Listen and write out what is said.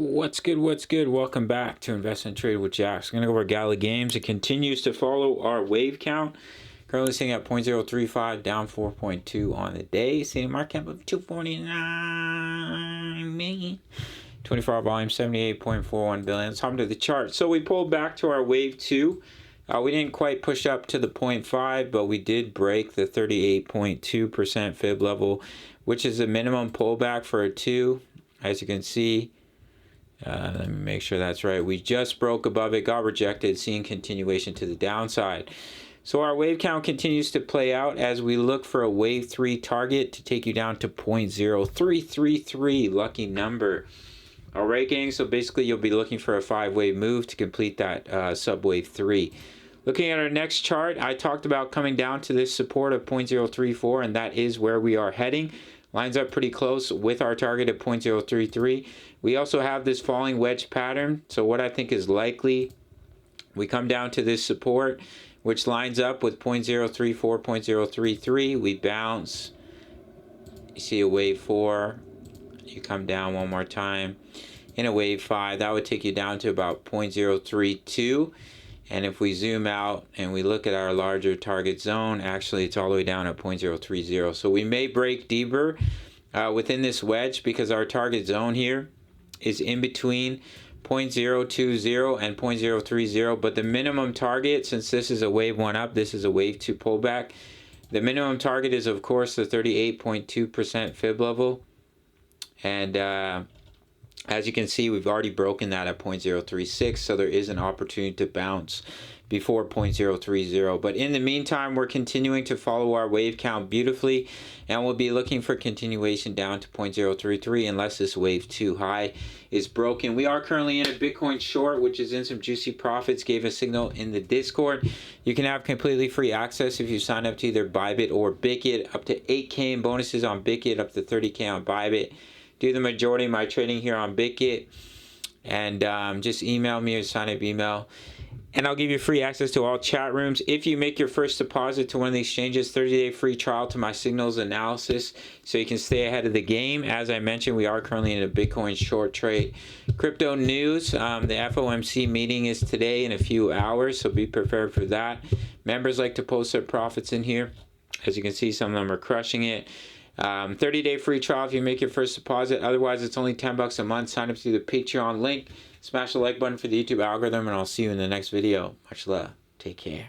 What's good? What's good? Welcome back to Invest and Trade with Jax. I'm going to go over Gala Games. It continues to follow our wave count. Currently sitting at 0.035, down 4.2 on the day. Seeing market cap of 249 million. 24-hour volume, 78.41 billion. Let's hop into the chart. So we pulled back to our wave 2. We didn't quite push up to the 0.5, but we did break the 38.2% fib level, which is the minimum pullback for a 2. As you can see, let me make sure that's right. We just broke above it, got rejected, seeing continuation to the downside. So our wave count continues to play out as we look for a wave 3 target to take you down to 0.0333, lucky number. All right, gang, so basically you'll be looking for a 5-wave move to complete that sub-wave 3. Looking at our next chart, I talked about coming down to this support of 0.034, and that is where we are heading. Lines up pretty close with our target at 0.033. We also have this falling wedge pattern. So what I think is likely, we come down to this support, which lines up with 0.034, 0.033. We bounce. You see a wave 4. You come down one more time. In a wave 5, that would take you down to about 0.032. And if we zoom out and we look at our larger target zone, actually it's all the way down at 0.030. So we may break deeper within this wedge because our target zone here is in between 0.020 and 0.030. But the minimum target, since this is a wave 1 up, this is a wave 2 pullback, the minimum target is of course the 38.2% fib level. And as you can see, we've already broken that at 0.036, so there is an opportunity to bounce before 0.030. But in the meantime, we're continuing to follow our wave count beautifully, and we'll be looking for continuation down to 0.033 unless this wave 2 high is broken. We are currently in a Bitcoin short, which is in some juicy profits. Gave a signal in the Discord. You can have completely free access if you sign up to either Bybit or Bitkit. Up to 8K in bonuses on Bitkit, up to 30K on Bybit. Do the majority of my trading here on Bitkit, and just email me or sign up email, and I'll give you free access to all chat rooms. If you make your first deposit to one of the exchanges, 30-day free trial to my signals analysis, so you can stay ahead of the game. As I mentioned, we are currently in a Bitcoin short trade. Crypto news, the FOMC meeting is today in a few hours, so be prepared for that. Members like to post their profits in here. As you can see, some of them are crushing it. 30-day free trial if you make your first deposit. Otherwise, it's only $10 a month. Sign up to the Patreon link. Smash the like button for the YouTube algorithm, and I'll see you in the next video. Much love. Take care.